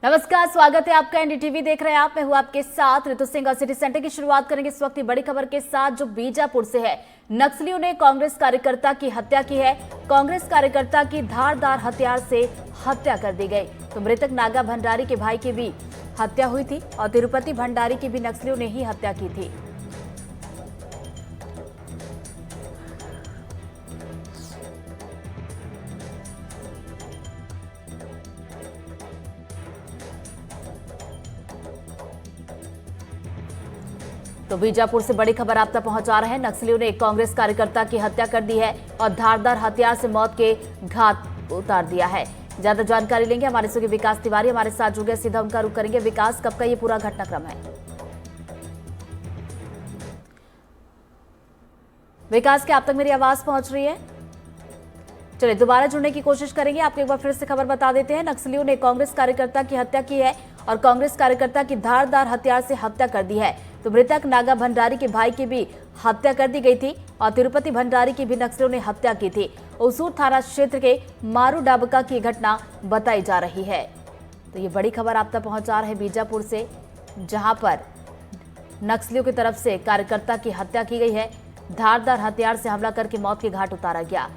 नमस्कार, स्वागत है आपका। एनडीटीवी देख रहे हैं आप। मैं हूं आपके साथ ऋतु सिंह और सिटी सेंटर की शुरुआत करेंगे इस वक्त की बड़ी खबर के साथ जो बीजापुर से है। नक्सलियों ने कांग्रेस कार्यकर्ता की हत्या की है। कांग्रेस कार्यकर्ता की धारदार हथियार से हत्या कर दी गई। तो मृतक नागा भंडारी के भाई की भी हत्या हुई थी और तिरुपति भंडारी की भी नक्सलियों ने ही हत्या की थी। तो बीजापुर से बड़ी खबर आप तक पहुंचा रहे हैं। नक्सलियों ने एक कांग्रेस कार्यकर्ता की हत्या कर दी है और धारदार हथियार से मौत के घाट उतार दिया है। ज्यादा जानकारी लेंगे हमारे सहयोगी विकास तिवारी हमारे साथ जुड़ गए, सीधा उनका रुख करेंगे। विकास, कब का ये पूरा घटनाक्रम है? विकास, क्या आप तक मेरी आवाज पहुंच रही है? चलिए दोबारा जुड़ने की कोशिश करेंगे। आपको एक बार फिर से खबर बता देते हैं। नक्सलियों ने कांग्रेस कार्यकर्ता की हत्या की है और कांग्रेस कार्यकर्ता की धारदार हथियार से हत्या कर दी है। तो मृतक नागा भंडारी के भाई की भी हत्या कर दी गई थी और तिरुपति भंडारी की भी नक्सलियों ने हत्या की थी। उसूर थाना क्षेत्र के मारू डाबका की घटना बताई जा रही है। तो ये बड़ी खबर आप तक पहुंचा रहे हैं बीजापुर से, जहां पर नक्सलियों की तरफ से कार्यकर्ता की हत्या की गई है। धारदार हथियार से हमला करके मौत के घाट उतारा गया।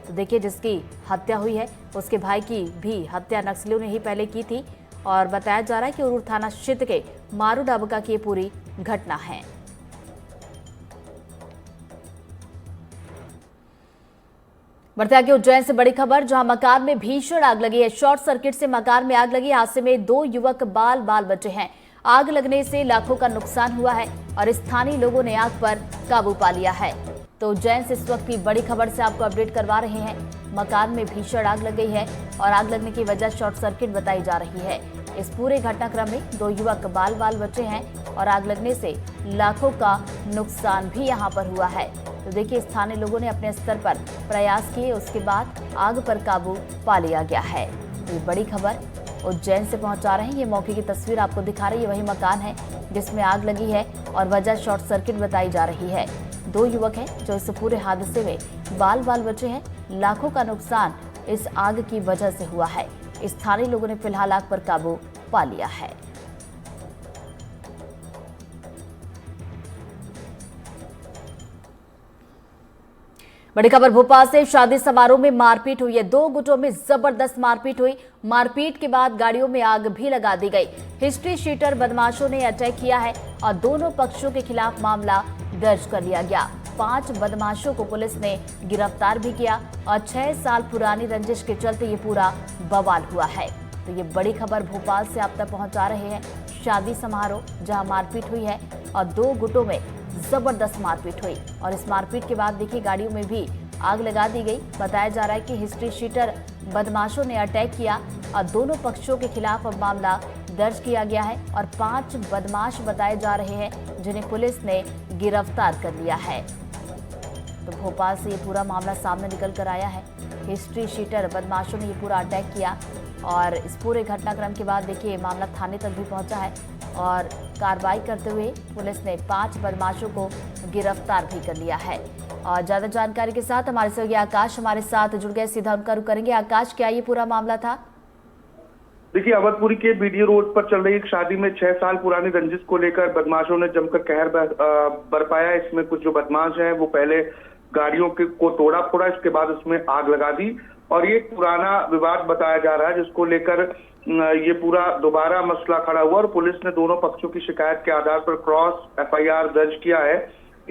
तो देखिए, जिसकी हत्या हुई है उसके भाई की भी हत्या नक्सलियों ने ही पहले की थी और बताया जा रहा है कि उरूर थाना क्षेत्र के मारू डाबका की ये पूरी घटना है। बढ़ते आगे उज्जैन से बड़ी खबर, जहां मकान में भीषण आग लगी है। शॉर्ट सर्किट से मकान में आग लगी। हादसे में 2 युवक बाल बाल बचे हैं। आग लगने से लाखों का नुकसान हुआ है और स्थानीय लोगों ने आग पर काबू पा लिया है। तो उज्जैन से इस वक्त की बड़ी खबर से आपको अपडेट करवा रहे हैं। मकान में भीषण आग लग गई है और आग लगने की वजह शॉर्ट सर्किट बताई जा रही है। इस पूरे घटनाक्रम में 2 युवक बाल बाल बचे हैं और आग लगने से लाखों का नुकसान भी यहां पर हुआ है। तो देखिए, स्थानीय लोगों ने अपने स्तर पर प्रयास किए, उसके बाद आग पर काबू पा लिया गया है। तो ये बड़ी खबर उज्जैन से पहुंचा रहे हैं। ये मौके की तस्वीर आपको दिखा रही है, वही मकान है जिसमें आग लगी है और वजह शॉर्ट सर्किट बताई जा रही है। 2 युवक हैं जो इस पूरे हादसे में बाल बाल बचे हैं। लाखों का नुकसान इस आग की वजह से हुआ है। स्थानीय लोगों ने फिलहाल आग पर काबू पा लिया है। बड़ी खबर भोपाल से, शादी समारोह में मारपीट हुई है। 2 गुटों में जबरदस्त मारपीट हुई। मारपीट के बाद गाड़ियों में आग भी लगा दी गई। हिस्ट्री शीटर बदमाशों ने अटैक किया है और दोनों पक्षों के खिलाफ मामला दर्ज कर लिया गया। 5 बदमाशों को पुलिस ने गिरफ्तार भी किया और 6 साल पुरानी रंजिश के चलते ये पूरा बवाल हुआ है। तो ये बड़ी खबर भोपाल से आप तक पहुंचा रहे हैं। शादी समारोह जहां मारपीट हुई है और 2 गुटों में जबरदस्त मारपीट हुई और इस मारपीट के बाद देखिए गाड़ियों में भी आग लगा दी गई। बताया जा रहा है कि हिस्ट्री शीटर बदमाशों ने अटैक किया और दोनों पक्षों के खिलाफ अब मामला दर्ज किया गया है और 5 बदमाश बताए जा रहे हैं जिन्हें पुलिस ने गिरफ्तार कर लिया है। तो भोपाल से ये पूरा मामला सामने निकल कर आया है। हिस्ट्री शीटर बदमाशों ने ये पूरा अटैक किया और इस पूरे घटनाक्रम के बाद देखिए मामला थाने तक भी पहुंचा है और कार्रवाई करते हुए पुलिस ने 5 बदमाशों को गिरफ्तार भी कर लिया है। और ज्यादा जानकारी के साथ हमारे सहयोगी आकाश हमारे साथ जुड़ गए, सीधा उनका रुख करेंगे। आकाश, क्या ये पूरा मामला था? देखिए, अवधपुरी के बीडीओ रोड पर चल रही एक शादी में 6 साल पुरानी रंजिश को लेकर बदमाशों ने जमकर कहर बरपाया। इसमें कुछ जो बदमाश हैं वो पहले गाड़ियों को तोड़ा फोड़ा, इसके बाद उसमें आग लगा दी और ये पुराना विवाद बताया जा रहा है जिसको लेकर ये पूरा दोबारा मसला खड़ा हुआ और पुलिस ने दोनों पक्षों की शिकायत के आधार पर क्रॉस एफआईआर दर्ज किया है।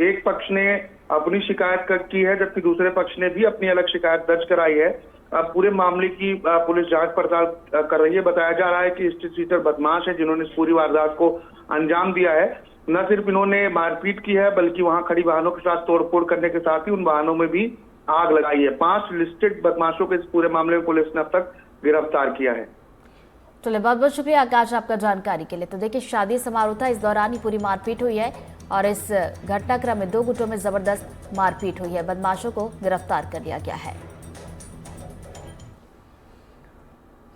एक पक्ष ने अपनी शिकायत की है जबकि दूसरे पक्ष ने भी अपनी अलग शिकायत दर्ज कराई है। अब पूरे मामले की पुलिस जांच पड़ताल कर रही है। बताया जा रहा है कि हिस्ट्री शीटर बदमाश है जिन्होंने इस पूरी वारदात को अंजाम दिया है। न सिर्फ इन्होंने मारपीट की है बल्कि वहां खड़ी वाहनों के साथ तोड़फोड़ करने के साथ ही उन वाहनों में भी आग लगाई है। 5 लिस्टेड बदमाशों को इस पूरे मामले में पुलिस ने अब तक गिरफ्तार किया है। चलिए, बहुत बहुत शुक्रिया आकाश आपका जानकारी के लिए। तो देखिए, शादी समारोह था, इस दौरान ही पूरी मारपीट हुई है और इस घटनाक्रम में 2 गुटों में जबरदस्त मारपीट हुई है। बदमाशों को गिरफ्तार कर लिया गया है।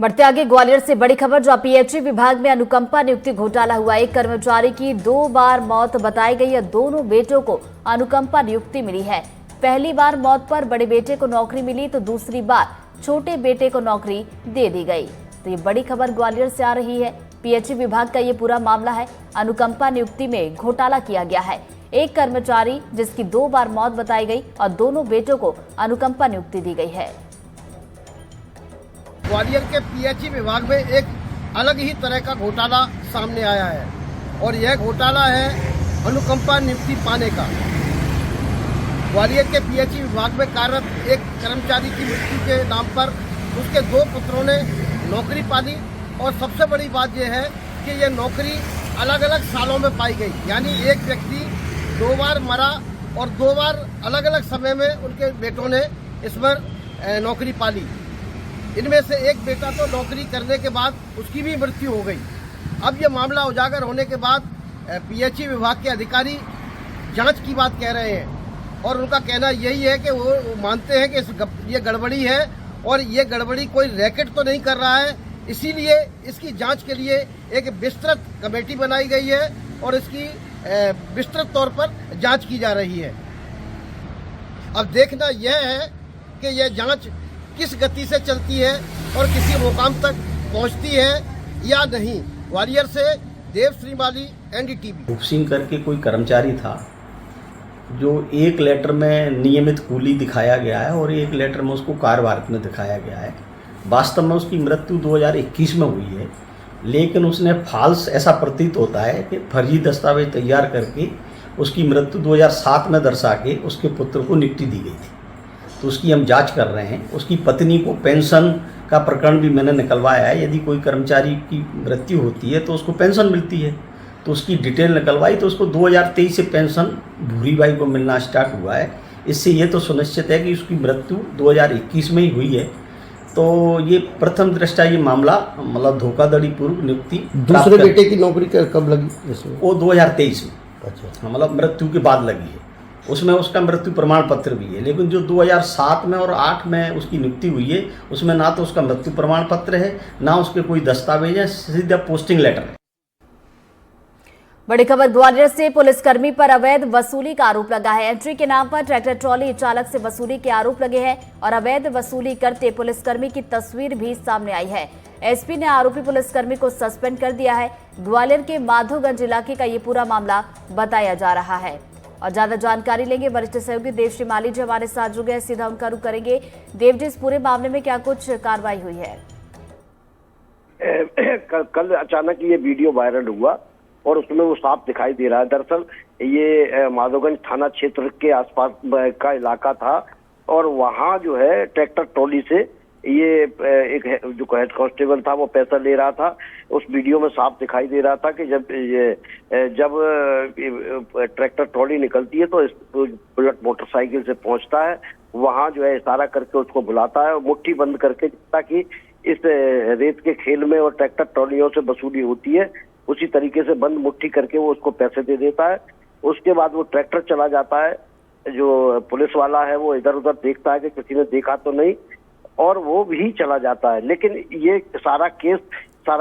बढ़ते आगे ग्वालियर से बड़ी खबर, जो पीएचई विभाग में अनुकंपा नियुक्ति घोटाला हुआ। एक कर्मचारी की 2 बार मौत बताई गई है। दोनों बेटों को अनुकंपा नियुक्ति मिली है। पहली बार मौत पर बड़े बेटे को नौकरी मिली तो दूसरी बार छोटे बेटे को नौकरी दे दी गई। तो ये बड़ी खबर ग्वालियर से आ रही है। पीएचई विभाग का ये पूरा मामला है। अनुकंपा नियुक्ति में घोटाला किया गया है। एक कर्मचारी जिसकी 2 बार मौत बताई गई और दोनों बेटों को अनुकंपा नियुक्ति दी गई है। ग्वालियर के पीएचई विभाग में एक अलग ही तरह का घोटाला सामने आया है और यह घोटाला है अनुकंपा नियुक्ति पाने का। ग्वालियर के पीएचई विभाग में कार्यरत एक कर्मचारी की मृत्यु के नाम पर उसके 2 पुत्रों ने नौकरी पाली और सबसे बड़ी बात यह है कि यह नौकरी अलग अलग सालों में पाई गई, यानी एक व्यक्ति 2 बार मरा और 2 बार अलग अलग समय में उनके बेटों ने इस पर नौकरी पाली। इनमें से एक बेटा तो नौकरी करने के बाद उसकी भी मृत्यु हो गई। अब यह मामला उजागर होने के बाद पीएचई विभाग के अधिकारी जांच की बात कह रहे हैं और उनका कहना यही है कि वो मानते हैं कि ये गड़बड़ी है और ये गड़बड़ी कोई रैकेट तो नहीं कर रहा है, इसीलिए इसकी जांच के लिए एक विस्तृत कमेटी बनाई गई है और इसकी विस्तृत तौर पर जांच की जा रही है। अब देखना यह है कि यह जांच किस गति से चलती है और किसी मुकाम तक पहुंचती है या नहीं। ग्वालियर से देव श्रीमाली, एनडीटीवी। रूप सिंह करके कोई कर्मचारी था जो एक लेटर में नियमित कूली दिखाया गया है और एक लेटर में उसको कार्यभारत में दिखाया गया है। वास्तव में उसकी मृत्यु 2021 में हुई है, लेकिन उसने फाल्स, ऐसा प्रतीत होता है कि फर्जी दस्तावेज तैयार करके उसकी मृत्यु 2007 में दर्शा के उसके पुत्र को नियुक्ति दी गई थी। तो उसकी हम जांच कर रहे हैं। उसकी पत्नी को पेंशन का प्रकरण भी मैंने निकलवाया है। यदि कोई कर्मचारी की मृत्यु होती है तो उसको पेंशन मिलती है, तो उसकी डिटेल निकलवाई तो उसको 2023 से पेंशन भूरी बाई को मिलना स्टार्ट हुआ है। इससे ये तो सुनिश्चित है कि उसकी मृत्यु 2021 में ही हुई है। तो ये प्रथम दृष्टया ये मामला मतलब धोखाधड़ी पूर्व नियुक्ति। दूसरे बेटे की नौकरी कब लगी इसमें? वो 2023 में, अच्छा, मतलब मृत्यु के बाद लगी है। उसमें उसका मृत्यु प्रमाण पत्र भी है, लेकिन जो 2007 में और 8 में उसकी नियुक्ति हुई है उसमें ना तो उसका मृत्यु प्रमाण पत्र है, ना उसके कोई दस्तावेज है, सीधा पोस्टिंग लेटर है। बड़ी खबर ग्वालियर से। पुलिसकर्मी पर अवैध वसूली का आरोप लगा है। एंट्री के नाम पर ट्रैक्टर ट्रॉली चालक से वसूली के आरोप लगे हैं और अवैध वसूली करते पुलिसकर्मी की तस्वीर भी सामने आई है। एसपी ने आरोपी पुलिसकर्मी को सस्पेंड कर दिया है। ग्वालियर के माधोगंज इलाके का ये पूरा मामला बताया जा रहा है और ज्यादा जानकारी लेंगे वरिष्ठ सहयोगी देव श्रीमाली जी हमारे साथ जुड़ गए, सीधा उनका रुख करेंगे। देव जी, इस पूरे मामले में क्या कुछ कार्रवाई हुई है? कल अचानक ये वीडियो वायरल हुआ और उसमें वो साफ दिखाई दे रहा है। दरअसल ये माधोगंज थाना क्षेत्र के आसपास का इलाका था और वहाँ जो है ट्रैक्टर ट्रॉली से ये एक जो हेड कांस्टेबल था वो पैसा ले रहा था। उस वीडियो में साफ दिखाई दे रहा था कि जब ट्रैक्टर ट्रॉली निकलती है तो इस बुलेट मोटरसाइकिल से पहुंचता है, वहाँ जो है इशारा करके उसको बुलाता है और मुट्ठी बंद करके, ताकि इस रेत के खेल में और ट्रैक्टर ट्रॉलियों से वसूली होती है उसी तरीके से बंद मुट्ठी करके वो उसको पैसे दे देता है। उसके बाद वो ट्रैक्टर चला जाता है। जो पुलिस वाला है वो इधर उधर देखता है कि किसी ने देखा तो नहीं और वो भी चला जाता है। लेकिन ये सारा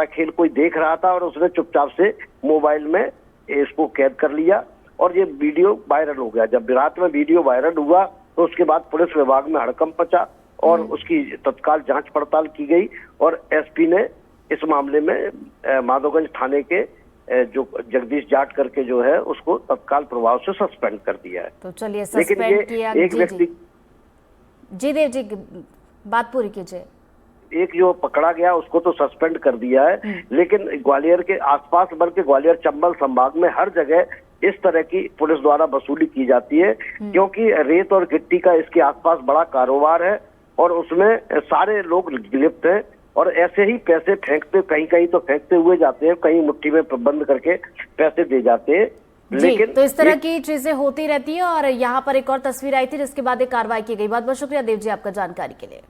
खेल कोई देख रहा था और उसने चुपचाप से मोबाइल में इसको कैद कर लिया और ये वीडियो वायरल हो गया। जब रात में वीडियो वायरल हुआ तो उसके बाद पुलिस विभाग में हड़कंप मचा और उसकी तत्काल जांच पड़ताल की गई और एसपी ने इस मामले में माधोगंज थाने के जो जगदीश जाट करके जो है उसको तत्काल प्रभाव से सस्पेंड कर दिया है। तो चलिए, सस्पेंड किया। एक व्यक्ति जी देव जी, बात पूरी कीजिए। एक जो पकड़ा गया उसको तो सस्पेंड कर दिया है, लेकिन ग्वालियर के आसपास बल्कि ग्वालियर चंबल संभाग में हर जगह इस तरह की पुलिस द्वारा वसूली की जाती है, क्योंकि रेत और गिट्टी का इसके आसपास बड़ा कारोबार है और उसमें सारे लोग लिप्त हैं और ऐसे ही पैसे फेंकते, कहीं तो फेंकते हुए जाते हैं, कहीं मुट्ठी में बंद करके पैसे दे जाते हैं। लेकिन तो इस तरह की चीजें होती रहती है और यहाँ पर एक और तस्वीर आई थी जिसके बाद एक कार्रवाई की गई। बहुत बहुत शुक्रिया देव जी आपका जानकारी के लिए।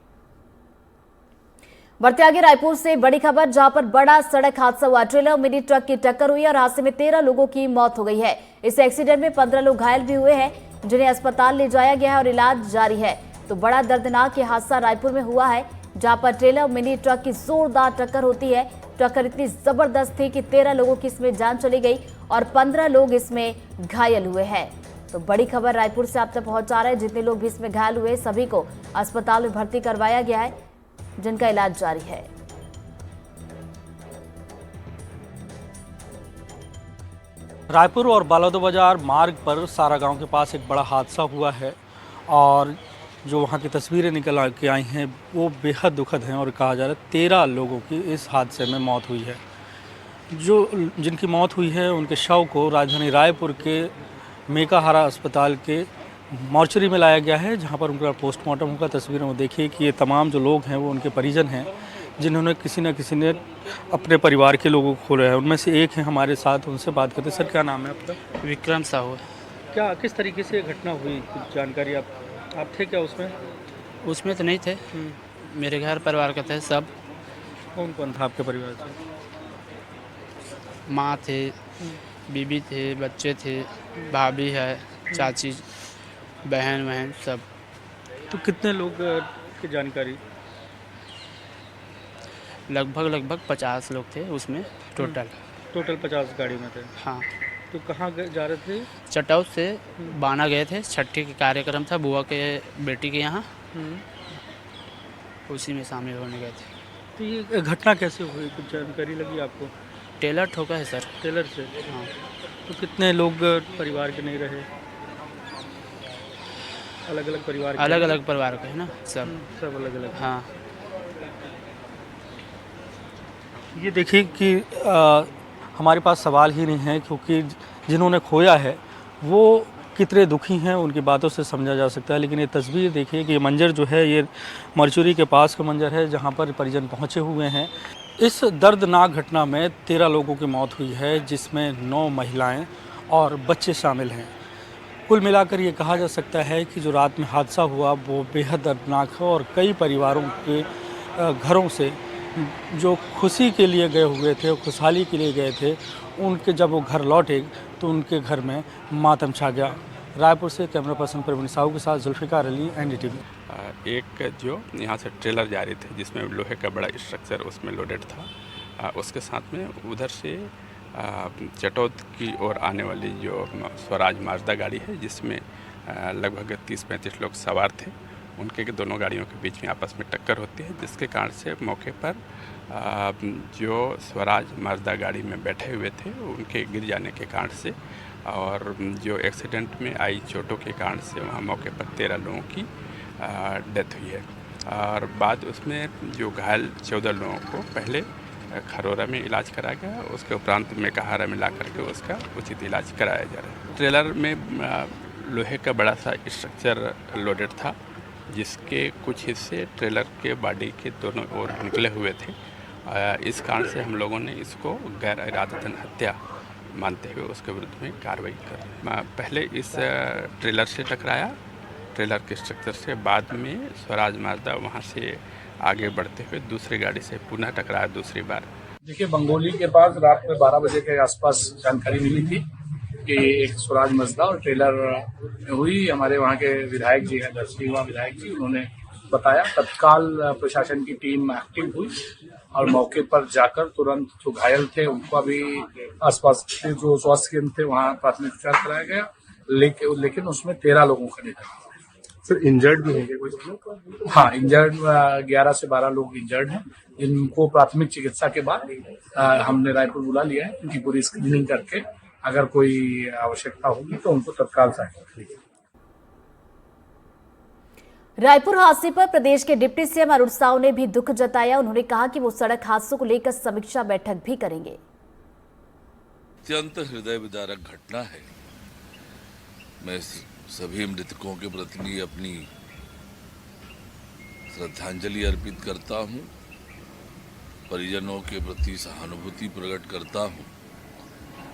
बढ़ते आगे रायपुर से बड़ी खबर, जहां पर बड़ा सड़क हादसा हुआ। ट्रेलर और मिनी ट्रक की टक्कर हुई और हादसे में 13 लोगों की मौत हो गई है। इस एक्सीडेंट में 15 लोग घायल भी हुए हैं, जिन्हें अस्पताल ले जाया गया है और इलाज जारी है। तो बड़ा दर्दनाक ये हादसा रायपुर में हुआ है, जहां पर ट्रेलर और मिनी ट्रक की जोरदार टक्कर होती है। टक्कर इतनी जबरदस्त थी कि 13 लोगों की इसमें जान चली गई और 15 लोग इसमें घायल हुए हैं। तो बड़ी खबर रायपुर से आप तक पहुंचा रहे हैं। जितने लोग भी इसमें घायल हुए सभी को अस्पताल में भर्ती करवाया गया है, जिनका इलाज जारी है। रायपुर और बालादो बाजार मार्ग पर सारा गांव के पास एक बड़ा हादसा हुआ है और जो वहां की तस्वीरें निकल के आई हैं वो बेहद दुखद हैं और कहा जा रहा है 13 लोगों की इस हादसे में मौत हुई है। जो जिनकी मौत हुई है उनके शव को राजधानी रायपुर के मेकाहारा अस्पताल के मॉर्चरी में लाया गया है, जहां पर उनका पोस्टमार्टम होगा। तस्वीरों में देखिए कि ये तमाम जो लोग हैं वो उनके परिजन हैं, जिन्होंने किसी न किसी ने अपने परिवार के लोगों को खोया है। उनमें से एक है हमारे साथ, उनसे बात करते हैं। सर, क्या नाम है आपका? विक्रम साहू। क्या किस तरीके से ये घटना हुई, कुछ जानकारी आप थे क्या उसमें? उसमें तो नहीं थे, मेरे घर परिवार का थे सब। कौन कौन था आपके परिवार से? माँ थे, बीबी थे, बच्चे थे, भाभी है, चाची, बहन सब। तो कितने लोग की जानकारी? लगभग 50 लोग थे उसमें टोटल। टोटल 50 गाड़ी में थे। हाँ। तो कहाँ जा रहे थे? चटौत से बाना गए थे, छठी के कार्यक्रम था बुआ के बेटी के यहाँ, उसी में शामिल होने गए थे। तो ये घटना कैसे हुई, कुछ जानकारी लगी आपको? टेलर ठोका है सर। टेलर से? हाँ। तो कितने लोग परिवार के नहीं रहे? अलग अलग परिवार के? अलग अलग परिवार के है ना सब अलग अलग। हाँ। ये देखिए कि हमारे पास सवाल ही नहीं है, क्योंकि जिन्होंने खोया है वो कितने दुखी हैं उनकी बातों से समझा जा सकता है। लेकिन ये तस्वीर देखिए कि ये मंजर जो है ये मर्चुरी के पास का मंजर है, जहाँ पर परिजन पहुँचे हुए हैं। इस दर्दनाक घटना में 13 लोगों की मौत हुई है, जिसमें 9 महिलाएं और बच्चे शामिल हैं। कुल मिलाकर ये कहा जा सकता है कि जो रात में हादसा हुआ वो बेहद दर्दनाक है और कई परिवारों के घरों से जो खुशी के लिए गए हुए थे, खुशहाली के लिए गए थे, उनके जब वो घर लौटे तो उनके घर में मातम छा गया। रायपुर से कैमरा पर्सन प्रवीण साहू के साथ जुल्फिकार अली, NDTV। एक जो यहाँ से ट्रेलर जा रही थी जिसमें लोहे का बड़ा स्ट्रक्चर उसमें लोडेड था, उसके साथ में उधर से चटौत की ओर आने वाली जो स्वराज माजदा गाड़ी है, जिसमें लगभग 30-35 लोग सवार थे, उनके दोनों गाड़ियों के बीच में आपस में टक्कर होती है, जिसके कारण से मौके पर जो स्वराज माजदा गाड़ी में बैठे हुए थे उनके गिर जाने के कारण से और जो एक्सीडेंट में आई चोटों के कारण से वहाँ मौके पर 13 लोगों की डेथ हुई है। और बाद उसमें जो घायल 14 लोगों को पहले खरोरा में इलाज कराया गया, उसके उपरांत मेकाहारा में ला करके उसका उचित इलाज कराया जा रहा है। ट्रेलर में लोहे का बड़ा सा स्ट्रक्चर लोडेड था, जिसके कुछ हिस्से ट्रेलर के बॉडी के दोनों ओर निकले हुए थे। इस कारण से हम लोगों ने इसको गैर इरादतन हत्या मानते हुए उसके विरुद्ध में कार्रवाई कर पहले इस ट्रेलर से टकराया, ट्रेलर के स्ट्रक्चर से, बाद में स्वराज माजदा वहाँ से आगे बढ़ते हुए दूसरी गाड़ी से पुनः टकराया दूसरी बार। देखिए, बंगोली के पास रात में 12 बजे के आसपास जानकारी मिली थी कि एक स्वराज माजदा और ट्रेलर हुई। हमारे वहाँ के विधायक जी हैं, दर्शनीय विधायक जी, उन्होंने बताया। तत्काल प्रशासन की टीम एक्टिव हुई और मौके पर जाकर तुरंत जो घायल थे उनको भी आसपास के जो स्वास्थ्य केंद्र थे वहाँ प्राथमिक उपचार कराया गया, लेकिन उसमें 13 लोगों का निधन हुआ। सर, इंजर्ड भी होंगे कोई? हाँ, इंजर्ड 11 से 12 लोग इंजर्ड हैं। इनको प्राथमिक चिकित्सा के बाद हमने रायपुर बुला लिया है, उनकी पूरी स्क्रीनिंग करके अगर कोई आवश्यकता होगी तो उनको तत्काल सहायता करेंगे। रायपुर हादसे पर प्रदेश के डिप्टी सीएम अरुण साहू ने भी दुख जताया। उन्होंने कहा कि वो सड़क हादसों को लेकर समीक्षा बैठक भी करेंगे। अत्यंत हृदय विदारक घटना है। मैं सभी मृतकों के प्रति अपनी श्रद्धांजलि अर्पित करता हूं, परिजनों के प्रति सहानुभूति प्रकट करता हूं।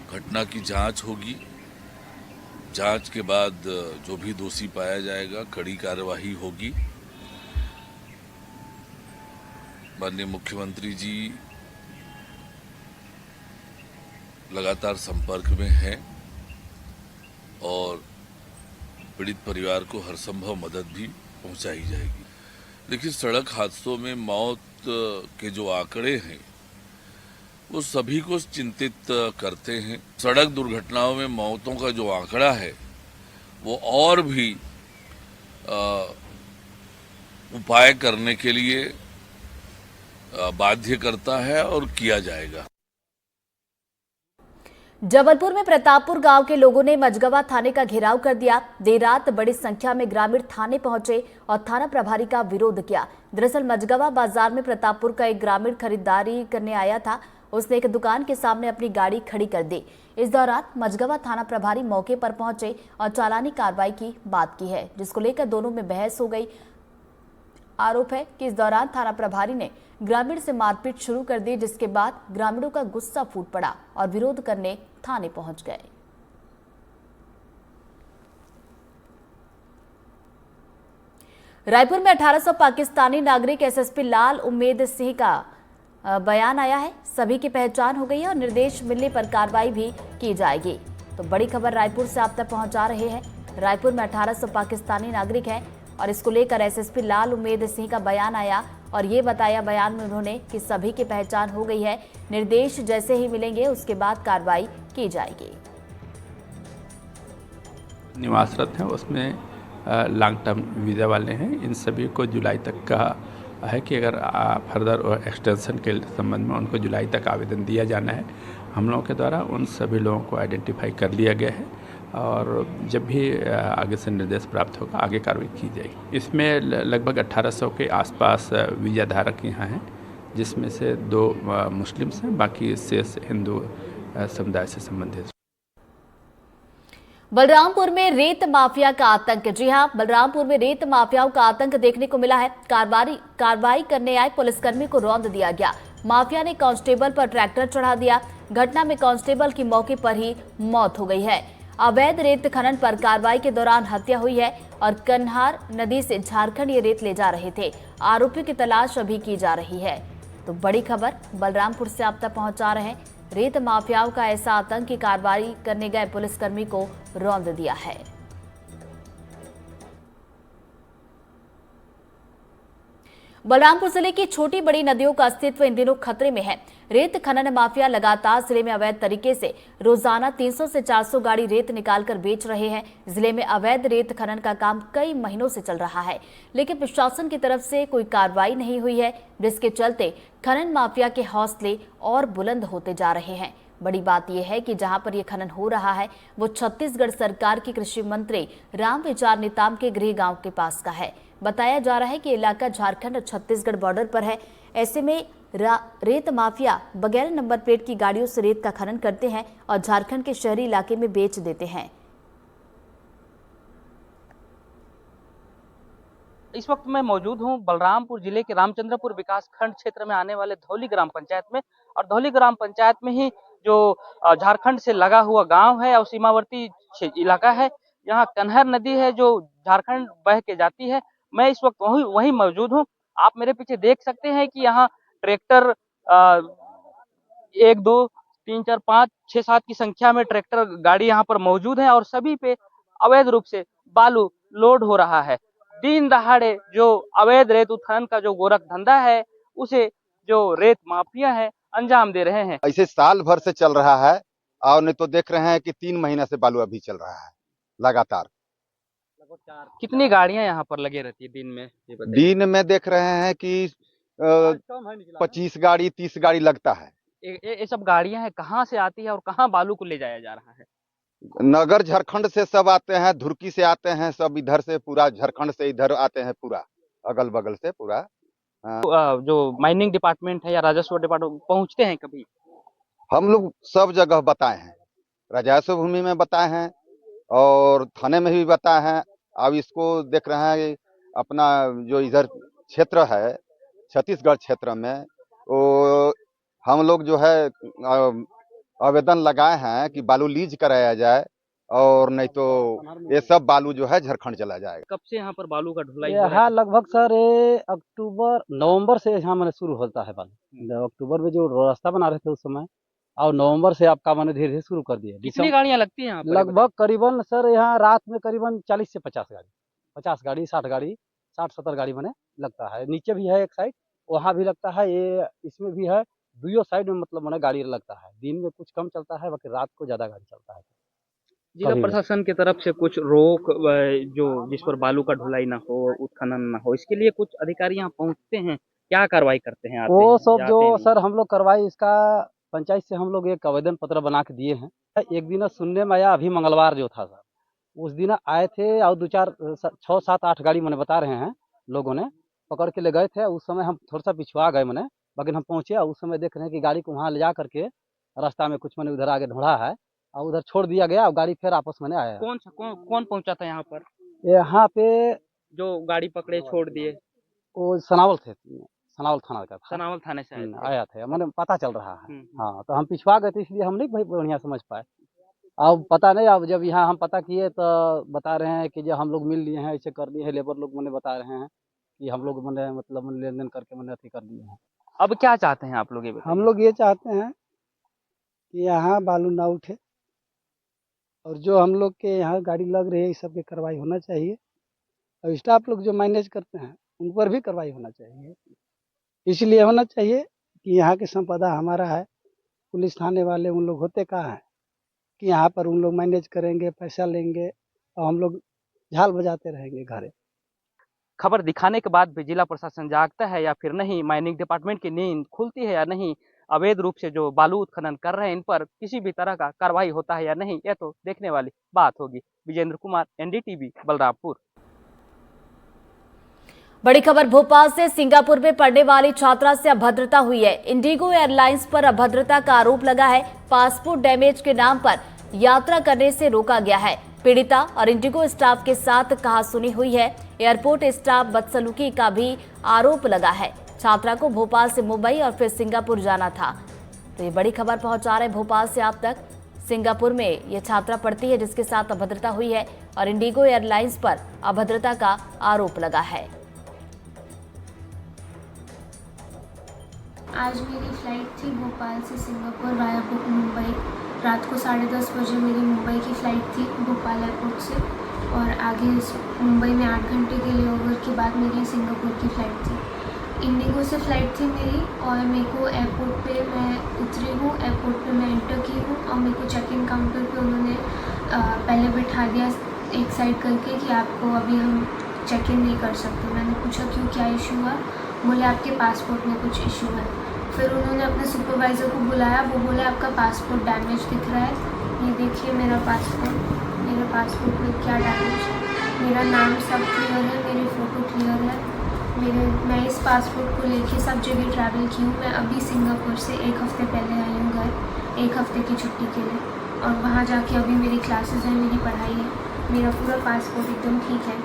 घटना की जांच होगी, जांच के बाद जो भी दोषी पाया जाएगा कड़ी कार्यवाही होगी। माननीय मुख्यमंत्री जी लगातार संपर्क में हैं और पीड़ित परिवार को हर संभव मदद भी पहुंचाई जाएगी। देखिए, सड़क हादसों में मौत के जो आंकड़े हैं वो सभी को चिंतित करते हैं। सड़क दुर्घटनाओं में मौतों का जो आंकड़ा है वो और भी उपाय करने के लिए बाध्य करता है और किया जाएगा। जबलपुर में प्रतापपुर गांव के लोगों ने मझगवा थाने का घेराव कर दिया। देर रात बड़ी संख्या में ग्रामीण थाने पहुंचे और थाना प्रभारी का विरोध किया। दरअसल मझगवा बाजार में प्रतापपुर का एक ग्रामीण खरीदारी करने आया था। उसने एक दुकान के सामने अपनी गाड़ी खड़ी कर दी। इस दौरान मझगवा थाना प्रभारी मौके पर पहुंचे और चालानी कार्रवाई की बात की है, जिसको लेकर दोनों में बहस हो गई। आरोप है कि इस दौरान थाना प्रभारी ने ग्रामीण से मारपीट शुरू कर दी, जिसके बाद ग्रामीणों का गुस्सा फूट पड़ा और विरोध करने थाने पहुंच गए। रायपुर में 1800 पाकिस्तानी नागरिक एसएसपी लाल उम्मेद सिंह का बयान आया है। सभी की पहचान हो गई है और निर्देश मिलने पर कार्रवाई भी की जाएगी। तो बड़ी खबर रायपुर से आप तक पहुंचा रहे हैं। रायपुर में 1800 पाकिस्तानी नागरिक हैं और इसको लेकर एसएसपी लाल उम्मेद सिंह का बयान आया और ये बताया बयान में उन्होंने कि सभी की पहचान हो गई है। निर्देश जैसे ही मिलेंगे उसके बाद कार्रवाई की जाएगी। निवासरत हैं उसमें लॉन्ग टर्म वीज़ा वाले हैं। इन सभी को जुलाई तक का है कि अगर फर्दर एक्सटेंशन के संबंध में उनको जुलाई तक आवेदन दिया जाना है। हम लोगों के द्वारा उन सभी लोगों को आइडेंटिफाई कर लिया गया है और जब भी आगे से निर्देश प्राप्त होगा आगे कार्रवाई की जाएगी। इसमें लगभग 1800 के आसपास वीज़ा धारक यहाँ हैं, जिसमें से 2 मुस्लिम्स हैं, बाकी शेष हिंदू समुदाय से संबंधित। बलरामपुर में रेत माफिया का आतंक। जी हां, बलरामपुर में रेत माफियाओं का आतंक देखने को मिला है। कार्रवाई करने आए पुलिसकर्मी को रौंद दिया गया। माफिया ने कांस्टेबल पर ट्रैक्टर चढ़ा दिया। घटना में कांस्टेबल की मौके पर ही मौत हो गई है। अवैध रेत खनन पर कार्रवाई के दौरान हत्या हुई है और कन्हार नदी से झारखंड ये रेत ले जा रहे थे। आरोपियों की तलाश अभी की जा रही है। तो बड़ी खबर बलरामपुर से आप तक पहुंचा रहे हैं। रेत माफियाओं का ऐसा आतंक की कार्रवाई करने गए पुलिसकर्मी को रौंद दिया है। बलरामपुर जिले की छोटी बड़ी नदियों का अस्तित्व इन दिनों खतरे में है। रेत खनन माफिया लगातार जिले में अवैध तरीके से रोजाना 300 से 400 गाड़ी रेत निकालकर बेच रहे हैं। जिले में अवैध रेत खनन का काम कई महीनों से चल रहा है, लेकिन प्रशासन की तरफ से कोई कार्रवाई नहीं हुई है, जिसके चलते खनन माफिया के हौसले और बुलंद होते जा रहे हैं। बड़ी बात यह है कि जहां पर यह खनन हो रहा है वो छत्तीसगढ़ सरकार के कृषि मंत्री रामविचार नेताम के गृह गांव के पास का है। बताया जा रहा है कि इलाका झारखंड और छत्तीसगढ़ बॉर्डर पर है। ऐसे में रेत माफिया बगैर नंबर प्लेट की गाड़ियों से रेत का खनन करते हैं और झारखंड के शहरी इलाके में बेच देते हैं। इस वक्त मैं मौजूद हूं बलरामपुर जिले के रामचंद्रपुर विकास खंड क्षेत्र में आने वाले धौली ग्राम पंचायत में, और धौली ग्राम पंचायत में ही जो झारखंड से लगा हुआ गांव है और सीमावर्ती इलाका है। यहाँ कन्हर नदी है जो झारखंड बह के जाती है। मैं इस वक्त वहीं मौजूद हूँ। आप मेरे पीछे देख सकते हैं कि यहाँ ट्रैक्टर 1 2 3 4 5 6 7 की संख्या में ट्रैक्टर गाड़ी यहाँ पर मौजूद है और सभी पे अवैध रूप से बालू लोड हो रहा है। दिन दहाड़े जो अवैध रेत उत्खनन का जो गोरख धंधा है उसे जो रेत माफिया है अंजाम दे रहे हैं। ऐसे साल भर से चल रहा है और नहीं तो देख रहे हैं कि 3 महीना से बालू अभी चल रहा है लगातार। कितनी गाड़ियां यहाँ पर लगे रहती है दिन में? दिन में देख रहे हैं कि 25 गाड़ी 30 गाड़ी लगता है। ये सब गाड़ियां हैं, कहाँ से आती है और कहाँ बालू को ले जाया जा रहा है? नगर झारखंड से सब आते हैं, धुरकी से आते हैं, सब इधर से पूरा झारखंड से इधर आते हैं, पूरा अगल बगल से पूरा। जो माइनिंग डिपार्टमेंट है या राजस्व डिपार्टमेंट पहुंचते हैं कभी? हम लोग सब जगह बताए हैं, राजस्व भूमि में बताए हैं और थाने में भी बताए हैं। अब इसको देख रहे हैं अपना जो इधर क्षेत्र है छत्तीसगढ़ क्षेत्र में, वो हम लोग जो है आवेदन लगाए हैं कि बालू लीज कराया जाए और नहीं तो ये सब बालू जो है झारखंड चला जाएगा। कब से यहाँ पर बालू का ढुलाई? यहाँ लगभग सर अक्टूबर नवंबर से यहाँ मैंने शुरू होता है बालू। अक्टूबर में जो रास्ता बना रहे थे उस समय, और नवंबर से आपका मैंने धीरे धीरे शुरू कर दिया। कितनी गाड़ियाँ लगती हैं यहाँ पर? लगभग करीबन सर यहाँ रात में करीबन 40 से 50 गाड़ी, 50 गाड़ी 60 गाड़ी 60-70 गाड़ी मैंने लगता है। नीचे भी है एक साइड, वहाँ भी लगता है, ये इसमें भी है, दोनों साइड में मतलब मैंने गाड़ी लगता है। दिन में कुछ कम चलता है, बाकी रात को ज्यादा गाड़ी चलता है। जिला प्रशासन की तरफ से कुछ रोक जो जिस पर बालू का ढुलाई ना हो, उत्खनन ना हो, इसके लिए कुछ अधिकारी यहाँ पहुँचते हैं, क्या कार्रवाई करते हैं? वो सब जो सर हम लोग कार्रवाई इसका पंचायत से हम लोग एक आवेदन पत्र बना के दिए हैं। एक दिन सुनने में आया, अभी मंगलवार जो था सर, उस दिन आए थे और 6, 7, 8 गाड़ी मैंने बता रहे हैं लोगों ने पकड़ के ले गए थे। उस समय हम थोड़ा सा पिछुआ गए मैंने, लेकिन हम पहुँचे और उस समय देख रहे हैं कि गाड़ी को वहाँ ले जा करके रास्ता में कुछ मैंने उधर आगे ढूंढा है और उधर छोड़ दिया गया और गाड़ी फिर आपस में आया। कौन पहुंचा था यहाँ पर? यहाँ पे जो गाड़ी पकड़े छोड़ दिए वो सनावल थे, सनावल थाना का था। सनावल थाने से आया थे, मैंने पता चल रहा है। हाँ, तो हम पिछुआ गए थे, इसलिए हम नहीं भाई बढ़िया समझ पाए। अब पता नहीं, अब जब यहाँ हम पता किए तो बता रहे हैं कि जो हम लोग मिल लिए हैं, ऐसे कर दिए हैं, लेबर लोग मैंने बता रहे हैं कि हम लोग मैंने मतलब लेन देन करके मैंने अथी कर दिए हैं। अब क्या चाहते हैं आप लोग? हम लोग ये चाहते हैं कि यहाँ बालू ना उठे और जो हम लोग के यहाँ गाड़ी लग रही है इस सब की कार्रवाई होना चाहिए और स्टाफ लोग जो मैनेज करते हैं उन पर भी कार्रवाई होना चाहिए। इसलिए होना चाहिए कि यहाँ की संपदा हमारा है, पुलिस थाने वाले उन लोग होते कहाँ हैं कि यहाँ पर उन लोग मैनेज करेंगे, पैसा लेंगे और हम लोग झाल बजाते रहेंगे घरे। खबर दिखाने के बाद भी जिला प्रशासन जागता है या फिर नहीं? माइनिंग डिपार्टमेंट की नींद खुलती है या नहीं? अवैध रूप से जो बालू उत्खनन कर रहे हैं इन पर किसी भी तरह का कार्रवाई होता है या नहीं, यह तो देखने वाली बात होगी। विजेंद्र कुमार, NDTV, बलरामपुर। बड़ी खबर भोपाल से। सिंगापुर में पढ़ने वाली छात्रा से अभद्रता हुई है। इंडिगो एयरलाइंस पर अभद्रता का आरोप लगा है। पासपोर्ट डैमेज के नाम पर यात्रा करने से रोका गया है। पीड़िता और इंडिगो स्टाफ के साथ कहासुनी हुई है। एयरपोर्ट स्टाफ बदसलूकी का भी आरोप लगा है। छात्रा को भोपाल से मुंबई और फिर सिंगापुर जाना था। तो ये बड़ी खबर पहुंचा रहे भोपाल से आप तक। सिंगापुर में ये छात्रा पढ़ती है जिसके साथ अभद्रता हुई है और इंडिगो एयरलाइंस पर अभद्रता का आरोप लगा है। आज मेरी फ़्लाइट थी भोपाल से सिंगापुर वाया मुंबई। रात को 10:30 बजे मेरी मुंबई की फ़्लाइट थी भोपाल एयरपोर्ट से और आगे मुंबई में 8 घंटे के लेओवर के बाद मेरी सिंगापुर की फ़्लाइट थी। इंडिगो से फ़्लाइट थी मेरी और मेरे को एयरपोर्ट पे मैं उतरी हूँ, एयरपोर्ट पे मैं एंटर की हूँ और मेरे को चेक इन काउंटर पे उन्होंने पहले बिठा दिया एक साइड करके कि आपको अभी हम चेक इन नहीं कर सकते। मैंने पूछा क्यों, क्या इशू हुआ? बोले आपके पासपोर्ट में कुछ इशू है। फिर उन्होंने अपने सुपरवाइज़र को बुलाया, वो बोले आपका पासपोर्ट डैमेज दिख रहा है। ये देखिए मेरा पासपोर्ट में क्या डैमेज है। मेरा नाम सब क्लियर है, मेरी फ़ोटो क्लियर है। मैं इस पासपोर्ट को लेके सब जगह ट्रैवल की हूँ। मैं अभी सिंगापुर से 1 हफ़्ते पहले आई हूँ घर, 1 हफ़्ते की छुट्टी के लिए और वहाँ जाके अभी मेरी क्लासेस हैं, मेरी पढ़ाई है। मेरा पूरा पासपोर्ट एकदम ठीक है,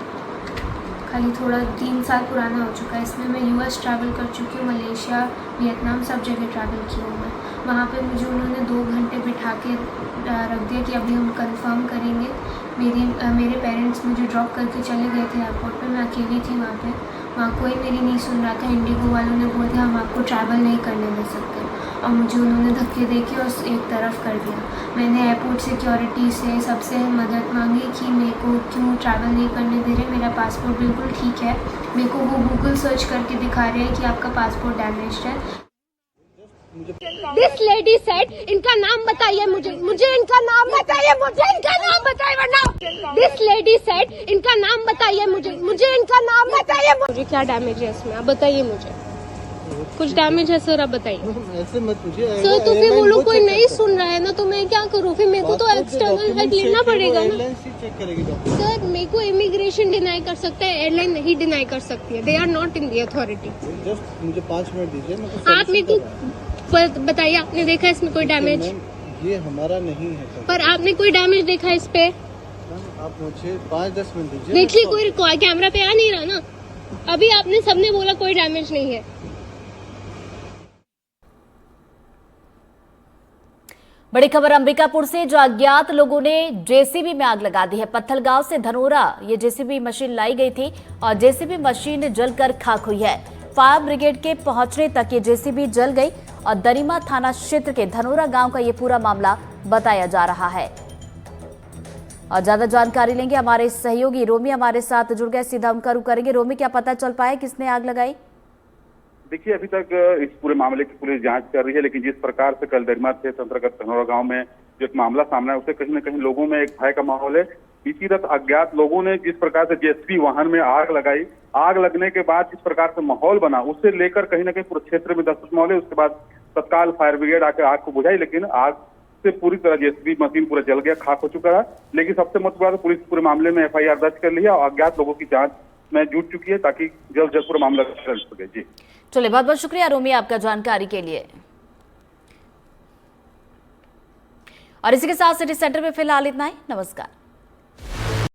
खाली थोड़ा 3 साल पुराना हो चुका है। इसमें मैं US ट्रैवल कर चुकी हूँ, मलेशिया, वियतनाम, सब जगह ट्रैवल की हूँ मैं। वहाँ पे मुझे उन्होंने 2 घंटे बिठा के रख दिया कि अभी हम कंफर्म करेंगे। मेरे पेरेंट्स मुझे ड्रॉप करके चले गए थे एयरपोर्ट पे, मैं अकेली थी वहाँ कोई मेरी नहीं सुन रहा था। इंडिगो वालों ने बोल दिया हम आपको ट्रैवल नहीं करने दे सकते और मुझे उन्होंने धक्के दे के और एक तरफ कर दिया। मैंने एयरपोर्ट सिक्योरिटी से सबसे मदद मांगी कि मेरे को क्यों ट्रैवल नहीं करने दे रहे, मेरा पासपोर्ट बिल्कुल ठीक है। मेरे को वो गूगल सर्च करके दिखा रहे हैं कि आपका पासपोर्ट डैमेज्ड है। दिस लेडी सेड इनका नाम बताइए मुझे इनका नाम बताइए, इनका नाम बताइए वरना। दिस लेडी सेड इनका नाम बताइए मुझे इनका नाम बताइए। मुझे क्या डैमेज है इसमें, आप बताइए मुझे। कुछ डैमेज है सर, आप बताइए। ऐसे मत पूछिए सर, तो फिर वो लोग कोई नहीं सुन रहा है ना, तो मैं क्या करूँ? फिर मेरे को तो एक्सटर्नल हेल्प लेना पड़ेगा ना। सर, मेरे को इमिग्रेशन डिनाई कर सकता है, एयरलाइन नहीं डिनाई कर सकती है। They are not in the authority. Just मुझे 5 मिनट दीजिए। आप मेरे को बताइए, आपने देखा इसमें कोई डैमेज? ये हमारा नहीं है पर आपने कोई डैमेज देखा इस पे? आप मुझे 5-10 मिनट दीजिए। देखिए कोई कैमरा पे आ नहीं रहा ना। अभी आपने सबने बोला कोई डैमेज नहीं है। बड़ी खबर अंबिकापुर से, जो अज्ञात लोगों ने जेसीबी में आग लगा दी है। पत्थलगांव से धनोरा ये जेसीबी मशीन लाई गई थी और जेसीबी मशीन जलकर खाक हुई है। फायर ब्रिगेड के पहुंचने तक ये जेसीबी जल गई और दरिमा थाना क्षेत्र के धनोरा गांव का ये पूरा मामला बताया जा रहा है। और ज्यादा जानकारी लेंगे, हमारे सहयोगी रोमी हमारे साथ जुड़ गए, सीधा उनका रुख करेंगे। रोमी, क्या पता चल पाया किसने आग लगाई? देखिए, अभी तक इस पूरे मामले की पुलिस जांच कर रही है, लेकिन जिस प्रकार से कल दरिमा क्षेत्र अंतर्गत धनोरा गांव में जो एक मामला सामने है, उससे कहीं न कहीं लोगों में एक भय का माहौल है। इसी रात अज्ञात लोगों ने जिस प्रकार से जेसीबी वाहन में आग लगाई, आग लगने के बाद जिस प्रकार से माहौल बना, उससे लेकर कहीं न कहीं पूरे क्षेत्र में दहशत माहौल है। उसके बाद तत्काल फायर ब्रिगेड आकर आग को बुझाई, लेकिन आग से पूरी तरह जेसीबी मशीन पूरा जल गया, खाक हो चुका है। लेकिन सबसे महत्वपूर्ण पुलिस पूरे मामले में FIR दर्ज कर ली है और अज्ञात लोगों की जांच में जुट चुकी है ताकि जल्द जल्द पूरा मामला चल सके। जी चलिए, बहुत बहुत शुक्रिया रोमी आपका जानकारी के लिए। और इसी के साथ सिटी सेंटर में फिलहाल इतना ही। नमस्कार।